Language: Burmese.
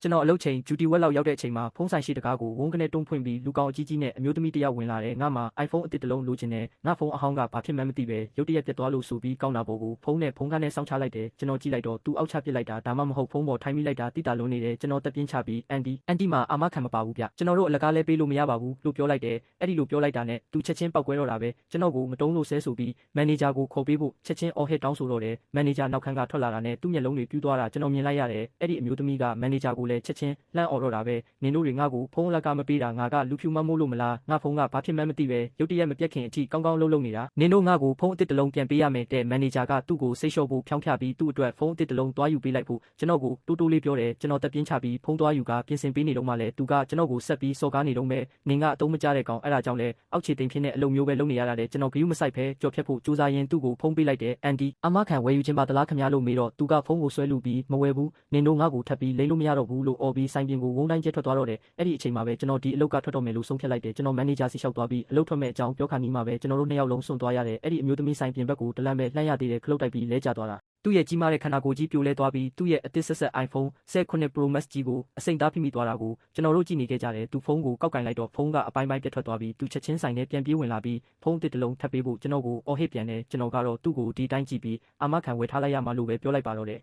ကျွန်တော်အလုပ်ချိန်ဂျူတီဝက်လောက်ရောက်တဲ့အချိန်မှာဖုန်းဆိုင်ရှိတကားကိုဝုန်းကနေတွန်းဖွင့်ပြီးလူကောင်အကြီးကြီးနဲ့အမျိုးသမီးတစ်ယောက်ဝင်လာတယ်ငါမှာ iPhone အသစ်တစ်လုံးလိုချင်တယ်ငါဖုန်းအဟောင်းကဘာဖြစ်မှန်းမသိပဲရုတ်တရက်ပြတ်သွားလို့ဆိုပြီးကောင်းတာပေါ်ကိုဖုန်းနဲ့ဖုန်းကားနဲ့စောင့်ချလိုက်တယ်ကျွန်တော်ကြည့်လိုက်တော့သူအောက်ချပစ်လိုက်တာဒါမှမဟုတ်ဖုန်းပေါ်ထိုင်မိလိုက်တာတိတာလုံးနေတယ်ကျွန်တော်တက်ပြင်းချပြီးအန်တီမှာအာမခံမပါဘူးဗျကျွန်တော်တို့အလကားလဲပေးလို့မရပါဘူးလို့ပြောလိုက်တယ်အဲ့ဒီလိုပြောလိုက်တာနဲ့သူချက်ချင်းပောက်ကွဲတော့တာပဲကျွန်တော်ကိုမတုံးလို့ဆဲဆိုပြီးမန်နေဂျာကိုခေါ်ပေးဖို့ချက်ချင်းအော်ဟစ်တောင်းဆိုတော့တယ်မန်နေဂျာနောက်ခန်းကထွက်လာတာနဲ့သူ့မျက်လုံးတွေပြူးသွားတာကျွန်တော်မြင်လိုက်ရတယ်အဲ့ဒီအမျိုးသမီးကမန်နေဂျာကိုလည်းချက်ချင်းလှမ်းអော်တော့တာပဲနင်တို့တွေငါ့ကိုဖုန်းလက်ကမပေးတာငါကလူဖြူမမိုးလို့မလားငါဖုန်းကဘာဖြစ်မှန်းမသိပဲရုတ်တရက်မပြတ်ခင်အထိကောင်းကောင်းလှုပ်နေတာနင်တို့ငါ့ကိုဖုန်းအသစ်တစ်လုံးပြန်ပေးရမယ်တဲ့မန်နေဂျာကသူ့ကိုစိတ်လျှော့ဖို့ဖြောင်းဖြပြီးသူ့အတွက်ဖုန်းအသစ်တစ်လုံးသွားယူပေးလိုက်ဖို့ကျွန်တော်ကိုတိုးတိုးလေးပြောတယ်ကျွန်တော်တက်ပြင်းချပြီးဖုန်းသွားယူကပြင်ဆင်ပေးနေတော့မှလည်းသူကကျွန်တော်ကိုဆက်ပြီးစော်ကားနေတော့မဲ့နင်ကအတုံးမကျတဲ့ကောင်အဲ့ဒါကြောင့်လဲအောက်ခြေတိမ်ဖြစ်တဲ့အလုပ်မျိုးပဲလုပ်နေရတာတဲ့ကျွန်တော်ဂယုမဆိုင်ဖဲကြော်ဖြတ်ဖို့စူးစမ်းရင်သူ့ကိုဖုန်းပေးလိုက်တယ်အန်တီအမခံဝယ်ယူခြင်းပါတလားခင်ဗျားလို့မေးတော့သူကဖုန်းကိုဆွဲလူပြီးမဝယ်ဘူးနင်တို့ငါ့ကိုထပ်ပြီးလိမ့်လို့မရတော့ဘူးလို့အော်ပြီးဆိုင်ပြင်ကိုဝုန်းတိုင်းကျထွက်သွားတော့တယ်အဲ့ဒီအချိန်မှာပဲကျွန်တော်ဒီအလုပ်ကထွက်တော့မယ်လို့ဆုံးဖြတ်လိုက်တယ်ကျွန်တော်မန်နေဂျာစီလျှောက်သွားပြီးအလုပ်ထွက်မဲ့အကြောင်းပြောခါနီးမှာပဲကျွန်တော်တို့နှစ်ယောက်လုံးစွန့်သွားရတယ်အဲ့ဒီအမျိုးသမီးဆိုင်ပြင်ဘက်ကိုတလန့်ပဲလှမ်းရသေးတယ်ခလုတ်တိုက်ပြီးလဲကျသွားတာသူ့ရဲ့ကြီးမားတဲ့ခန္ဓာကိုယ်ကြီးပြိုလဲသွားပြီးသူ့ရဲ့အသစ်ဆက်ဆက် iPhone 18 Pro Max ကြီးကိုအစိမ့်သားဖိမိသွားတာကိုကျွန်တော်တို့ကြည့်နေခဲ့ကြတယ်သူဖုန်းကိုကောက်ကင်လိုက်တော့ဖုန်းကအပိုင်းပိုင်းပြတ်ထွက်သွားပြီးသူချက်ချင်းဆိုင်ထဲပြန်ပြေးဝင်လာပြီးဖုန်းအသစ်တစ်လုံးထပ်ပေးဖို့ကျွန်တော်ကိုအော်ဟစ်ပြန်တယ်ကျွန်တော်ကတော့သူ့ကိုဒီတိုင်းကြည့်ပြီးအာမခံဝယ်ထားလိုက်ရမှလို့ပဲပြောလိုက်ပါတော့တယ်